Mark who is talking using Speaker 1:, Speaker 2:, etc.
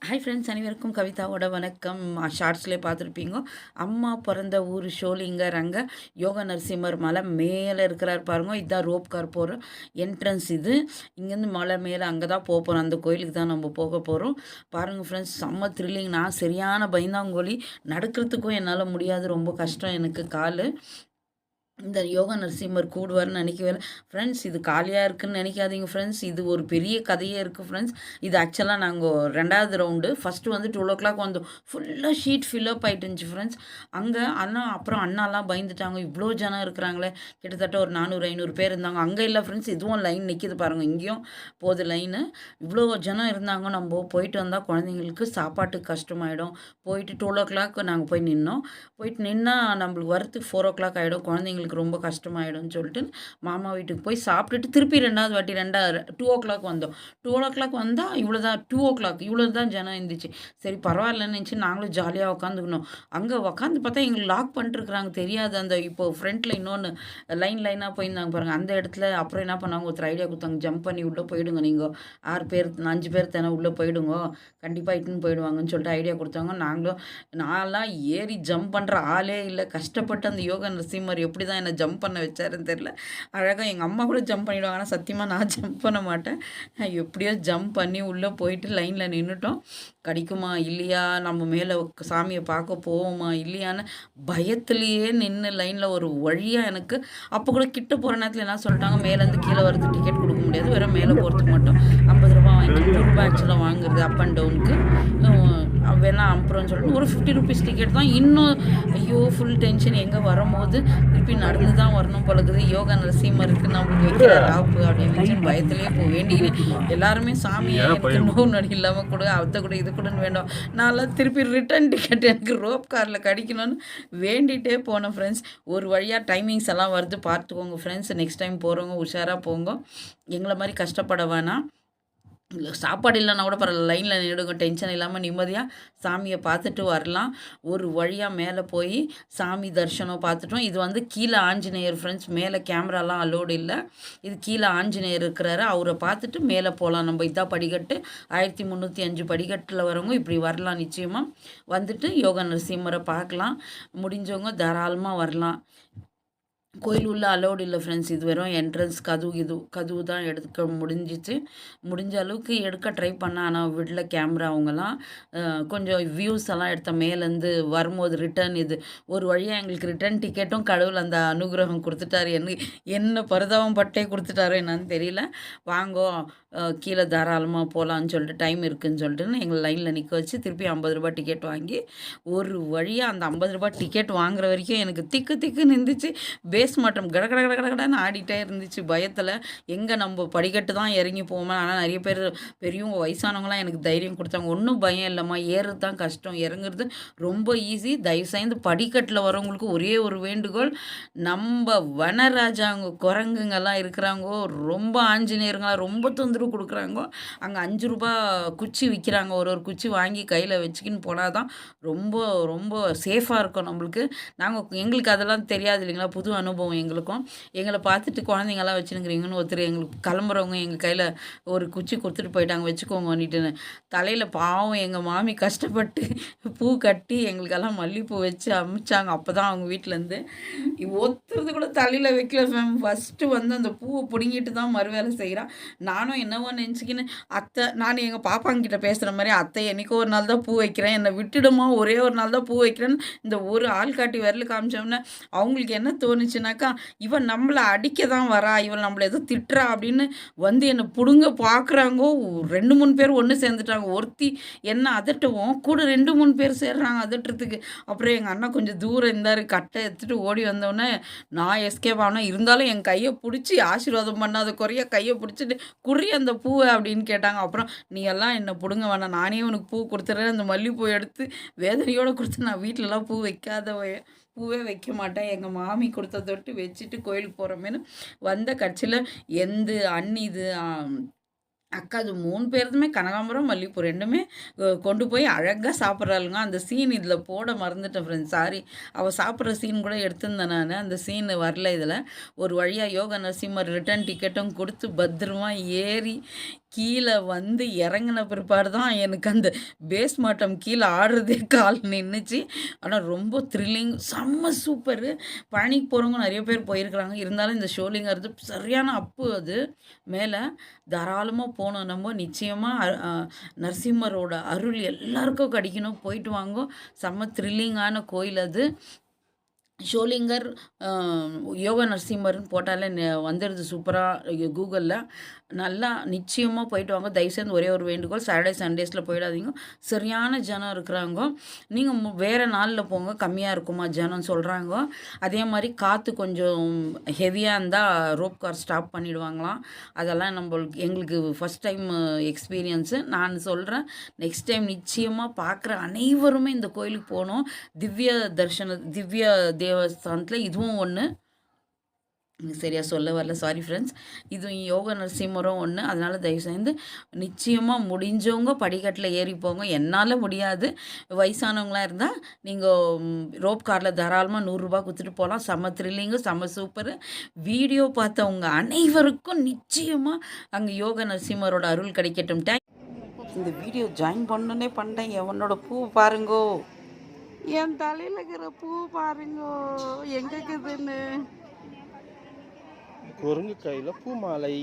Speaker 1: Hi friends, அனைவருக்கும் கவிதாவோட வணக்கம். ஷார்ட்ஸ்லேயே பார்த்துருப்பீங்க. அம்மா பிறந்த ஊர் ஷோலிங்கர். அங்கே யோக நரசிம்மர் மலை மேலே இருக்கிறார் பாருங்க. இதுதான் ரோப் கார் போகிற என்ட்ரன்ஸ். இது இங்கேருந்து மலை மேலே அங்கே தான் போக போகிறோம். அந்த கோயிலுக்கு தான் நம்ம போக போகிறோம். பாருங்கள் ஃப்ரெண்ட்ஸ், செம்ம த்ரில்லிங். நான் சரியான பயந்தாங்கோலி. நடக்கிறதுக்கும் என்னால் முடியாது, ரொம்ப கஷ்டம் எனக்கு கால். இந்த யோகா நரசிம்மர் கூடுவார்னு நினைக்கவே இல்லை ஃப்ரெண்ட்ஸ். இது காலியாக இருக்குதுன்னு நினைக்காதீங்க ஃப்ரெண்ட்ஸ். இது ஒரு பெரிய கதையே இருக்குது ஃப்ரெண்ட்ஸ். இது ஆக்சுவலாக நாங்கள் ரெண்டாவது ரவுண்டு. ஃபஸ்ட்டு வந்து 12 வந்தோம். ஃபுல்லாக ஷீட் ஃபில்லப் ஆகிட்டுருந்துச்சு ஃப்ரெண்ட்ஸ். அங்கே அப்புறம் அண்ணாலாம் பயந்துட்டாங்க. இவ்வளோ ஜனம் இருக்கிறாங்களே, கிட்டத்தட்ட ஒரு 400-500 பேர் இருந்தாங்க. அங்கே இல்லை ஃப்ரெண்ட்ஸ், இதுவும் லைன் நிற்கிது பாருங்கள். இங்கேயும் போகுது லைனு. இவ்வளோ ஜனம் இருந்தாங்க. நம்ம போயிட்டு வந்தால் குழந்தைங்களுக்கு சாப்பாட்டுக்கு கஷ்டமாயிடும். போயிட்டு 12 நாங்கள் போய் நின்னோம். போயிட்டு நின்னால் நம்மளுக்கு வரத்துக்கு 4 ஆகிடும். குழந்தைங்களுக்கு ரொம்ப கஷ்டமாயிடும்னு சொல்லிட்டு மாமா வீட்டுக்கு போய் சாப்பிட்டுட்டு திருப்பி ரெண்டாவது வாட்டி 2 வந்தோம். 2 வந்தால் இவ்வளோதான், 2 இவ்வளோ தான் ஜனம் இருந்துச்சு. சரி பரவாயில்லன்னு நினச்சி நாங்களும் ஜாலியாக உட்காந்துக்கணும். அங்கே உட்காந்து பார்த்தா எங்களுக்கு லாக் பண்ணிட்டுருக்குறாங்க. தெரியாது. அந்த இப்போ ஃப்ரண்ட்டில் இன்னொன்று லைனாக போயிருந்தாங்க பாருங்கள். அந்த இடத்துல அப்புறம் என்ன பண்ணாங்க, ஒருத்தர் ஐடியா கொடுத்தாங்க. ஜம்ப் பண்ணி உள்ளே போயிடுங்க, நீங்கள் 6 பேர் 5 பேர் தானே, உள்ளே போயிடுங்க, கண்டிப்பாக இட்டுன்னு போயிடுவாங்கன்னு சொல்லிட்டு ஐடியா கொடுத்தாங்க. நான்லாம் ஏறி ஜம்ப் பண்ணுற ஆளே இல்லை. கஷ்டப்பட்டு அந்த யோகா நரசிம்மர் எப்படி தான் என்னை ஜம்ப் பண்ண வச்சாருன்னு தெரில. அழகாக எங்கள் அம்மா கூட ஜம்ப் பண்ணிவிடுவாங்க, ஆனால் சத்தியமாக நான் ஜம்ப் பண்ண மாட்டேன். எப்படியோ ஜம்ப் பண்ணி உள்ளே போயிட்டு லைனில் நின்றுட்டோம். கிடைக்குமா இல்லையா, நம்ம மேலே சாமியை பார்க்க போவோமா இல்லையான்னு பயத்துலேயே நின்று லைனில் ஒரு வழியாக எனக்கு அப்போ கூட கிட்ட போகிற நேரத்தில் என்ன சொல்லிட்டாங்க, மேலேருந்து கீழே வரது டிக்கெட் கொடுக்க முடியாது, வெறும் மேலே போகிறதுக்கு மட்டும் 50 ரூபா வாங்கிட்டு 2 ரூபா ஆக்சுவலாக வாங்குறது அப் அண்ட் டவுனுக்கு வேணால் அப்புறம்னு சொல்லிட்டு ஒரு 50 ருபீஸ் டிக்கெட் தான். இன்னும் ஐயோ ஃபுல் டென்ஷன். எங்கே வரும்போது திருப்பி நடந்து தான் வரணும் பழகுது. யோகா நரசிம்மருக்கு நம்மளுக்கு வைக்கிற ராப்பு அப்படின்னு பயத்திலே வேண்டிக்கினேன். எல்லாருமே சாமியை எனக்கு நோவு நடி இல்லாமல் கூட அதை கூட இது கூடன்னு வேண்டாம். நான்லாம் திருப்பி ரிட்டன் டிக்கெட் எனக்கு ரோப் காரில் கிடைக்கணும்னு வேண்டிகிட்டே போனேன் ஃப்ரெண்ட்ஸ். ஒரு வழியாக டைமிங்ஸ் எல்லாம் வருது, பார்த்துக்கோங்க ஃப்ரெண்ட்ஸ். நெக்ஸ்ட் டைம் போகிறவங்க உஷாராக போங்க. எங்களை மாதிரி கஷ்டப்பட வேணாம். சாப்பாடு இல்லைன்னா கூட பரவாயில்ல, லைனில் நின்றுடுங்க. டென்ஷன் இல்லாமல் நிம்மதியாக சாமியை பார்த்துட்டு வரலாம். ஒரு வழியாக மேலே போய் சாமி தரிசனம் பார்த்துட்டோம். இது வந்து கீழே ஆஞ்சநேயர் ஃப்ரெண்ட்ஸ். மேலே கேமராலாம் அலோடு இல்லை. இது கீழே ஆஞ்சநேயர் இருக்கிறாரு. அவரை பார்த்துட்டு மேலே போகலாம். நம்ம இதான் படிக்கட்டு 1305 படிக்கட்டில் வரவங்க இப்படி வரலாம். நிச்சயமாக வந்துட்டு யோகா நரசிம்மரை பார்க்கலாம். முடிஞ்சவங்க தாராளமாக வரலாம். கோயில் உள்ள அலோடு இல்லை ஃப்ரெண்ட்ஸ். இது வெறும் என்ட்ரன்ஸ் கதவு தான் எடுக்க முடிஞ்சிச்சு. முடிஞ்ச அளவுக்கு எடுக்க ட்ரை பண்ணேன், ஆனால் விடல கேமரா. அவங்கெல்லாம் கொஞ்சம் வியூஸ் எல்லாம் எடுத்த மேலேருந்து வரும்போது ரிட்டர்ன் இது ஒரு வழியாக எங்களுக்கு ரிட்டர்ன் டிக்கெட்டும் கடவுள் அந்த அனுகிரகம் கொடுத்துட்டாரு. என்ன பரிதாபம் பட்டே கொடுத்துட்டாரோ என்னன்னு தெரியல. வாங்கோ கீழே தாராளமாக போகலான்னு சொல்லிட்டு டைம் இருக்குதுன்னு சொல்லிட்டுன்னு எங்களை லைனில் நிற்க வச்சு திருப்பி 50 ரூபா டிக்கெட் வாங்கி ஒரு வழியாக அந்த 50 ரூபா டிக்கெட் வாங்குற வரைக்கும் எனக்கு திக்குன்னு இருந்துச்சு. பேஸ் மாட்டம் கடன்னு ஆடிட்டே இருந்துச்சு பயத்தில். எங்கே நம்ம படிக்கட்டு தான் இறங்கி போவோமே. ஆனால் நிறைய பேர் பெரியவங்க வயசானவங்களாம் எனக்கு தைரியம் கொடுத்தாங்க. ஒன்றும் பயம் இல்லைம்மா, ஏறுறது தான் கஷ்டம், இறங்குறது ரொம்ப ஈஸி. தயவுசெய்து படிக்கட்டில் வரவங்களுக்கு ஒரே ஒரு வேண்டுகோள், நம்ம வனராஜாங்க குரங்குங்கெல்லாம் இருக்கிறாங்கோ, ரொம்ப ஆஞ்சநேயருங்களாம் ரொம்ப தொந்தரவு கொடுக்குறாங்க. அங்கே 5 ரூபா குச்சி விற்கிறாங்க. ஒரு குச்சி வாங்கி கையில் வச்சுக்கின்னு போனால் தான் ரொம்ப ரொம்ப சேஃபாக இருக்கும் நம்மளுக்கு. எங்களுக்கு அதெல்லாம் தெரியாது இல்லைங்களா, புது அனுபவம் எங்களுக்கும். எங்களை பார்த்துட்டு குழந்தைங்கள்லாம் வச்சுருக்கிறீங்கன்னு ஒருத்தர் எங்களுக்கு கிளம்புறவங்க எங்கள் கையில் ஒரு குச்சி கொடுத்துட்டு போயிட்டாங்க, வச்சுக்கோங்கன்னுட்டுன்னு. தலையில் பாவம் எங்கள் மாமி கஷ்டப்பட்டு பூ கட்டி எங்களுக்கெல்லாம் மல்லிகைப்பூ வச்சு அமிச்சாங்க. அப்போ தான் அவங்க வீட்டிலேருந்து ஒத்துறது கூட தலையில் வைக்கல ஃபேம். ஃபஸ்ட்டு வந்து அந்த பூவை பிடுங்கிட்டு தான் மறுவேலை செய்கிறான். நானும் என்னவோ நினச்சிக்கின்னு நான் எங்கள் பாப்பாங்கிட்ட பேசுகிற மாதிரி, அத்தை என்றைக்கோ ஒரு நாள் தான் பூ வைக்கிறேன், என்னை விட்டுடுமா, ஒரே ஒரு நாள் தான் பூ வைக்கிறேன்னு இந்த ஒரு ஆள் காட்டி விரல் காமிச்சோம்னா அவங்களுக்கு என்ன தோணுச்சுனாக்கா, இவன் நம்மளை அடிக்க தான் வரா, இவன் நம்மளை எதோ திட்டுறா அப்படின்னு வந்து என்னை பிடுங்க பார்க்குறாங்கோ. 2-3 பேர் ஒன்று சேர்ந்துட்டாங்க. ஒருத்தி என்ன அதட்டவும் கூட 2-3 பேர் சேர்றாங்க அதட்டுறதுக்கு. அப்புறம் எங்கள் அண்ணா கொஞ்சம் தூரம் இருந்தார், கட்டை எடுத்துகிட்டு ஓடி வந்தோடனே நான் எஸ்கேப் ஆனால் இருந்தாலும் என் கையை பிடிச்சி ஆசீர்வாதம் பண்ணாத குறைய கையை பிடிச்சிட்டு குறி அந்த பூவை அப்படின்னு கேட்டாங்க. அப்புறம் நீ எல்லாம் என்னை பிடுங்க வேணாம், நானே உனக்கு பூ கொடுத்துட்றேன். அந்த மல்லிகைப்பூ எடுத்து வேதனையோடு கொடுத்து, நான் வீட்டிலலாம் பூவே வைக்க மாட்டேன், எங்கள் மாமி கொடுத்த தொட்டு வச்சுட்டு கோயிலுக்கு போகிறோமேனு வந்த கட்சியில் எந்த அண்ணி அக்கா அது 3 பேருதுமே கனகாம்பரம் மல்லிகைப்பூ 2மே கொண்டு போய் அழகாக சாப்பிட்றாளுங்க. அந்த சீன் இதில் போட மறந்துட்டேன் ஃப்ரெண்ட்ஸ், சாரி. அவள் சாப்பிட்ற சீன் கூட எடுத்திருந்தேன் நான், அந்த சீன் வரல இதில். ஒரு வழியாக யோகா நரசிம்மர் ரிட்டர்ன் டிக்கெட்டும் கொடுத்து பத்திரமா ஏறி கீழே வந்து இறங்கின பிற்பாடு தான் எனக்கு அந்த பேஸ் மாட்டம் கீழே ஆடுறதே கால் நின்றுச்சு. ஆனால் ரொம்ப த்ரில்லிங், செம்ம சூப்பரு. பழனிக்கு போகிறவங்க நிறைய பேர் போயிருக்கிறாங்க. இருந்தாலும் இந்த ஷோலிங்கிறது சரியான அப்பு அது. மேலே தாராளமாக போகணும். நம்ம நிச்சயமாக நரசிம்மரோட அருள் எல்லாருக்கும் கிடைக்கணும். போயிட்டு வாங்க. செம்ம த்ரில்லிங்கான கோயில் அது. ஷோலிங்கர் யோக நரசிம்மர்னு போட்டாலே வந்துடுது சூப்பராக கூகுளில். நல்லா நிச்சயமாக போயிட்டு வாங்க. தயவுசெய்து ஒரே ஒரு வேண்டுகோள், சாட்டர்டே சண்டேஸில் போயிடாதீங்க. சரியான ஜனம் இருக்கிறாங்க. நீங்கள் வேறு நாளில் போங்க, கம்மியாக இருக்குமா ஜனம் சொல்கிறாங்க. அதே மாதிரி காற்று கொஞ்சம் ஹெவியாக இருந்தால் ரோப் கார் ஸ்டாப் பண்ணிவிடுவாங்களாம். அதெல்லாம் எங்களுக்கு ஃபஸ்ட் டைம் எக்ஸ்பீரியன்ஸு. நான் சொல்கிறேன், நெக்ஸ்ட் டைம் நிச்சயமாக பார்க்குற அனைவருமே இந்த கோயிலுக்கு போகணும். திவ்ய தேவஸ்தானத்தில் இதுவும் ஒன்று. சரியாக சொல்ல வரல, சாரி ஃப்ரெண்ட்ஸ். இதுவும் யோக நரசிம்மரும் ஒன்று. அதனால் தயவுசெய்து நிச்சயமாக முடிஞ்சவங்க படிக்கட்டில் ஏறி போங்க. என்னால் முடியாது, வயசானவங்களாம் இருந்தால் நீங்கள் ரோப் காரில் தாராளமாக 100 ரூபா கொடுத்துட்டு போகலாம். செம்ம த்ரில்லிங்கு, செம்ம சூப்பரு. வீடியோ பார்த்தவங்க அனைவருக்கும் நிச்சயமாக அங்கே யோக நரசிம்மரோட அருள் கிடைக்கட்டும். இந்த வீடியோ ஜாயின் பண்ணனே பண்ணிட்டேன். எவனோட பூ பாருங்கோ, என் தலையில் இருக்கிற பூ பாருங்கோ எங்கே இருக்குதுன்னு.
Speaker 2: குரங்கு கையில் பூ மாலை.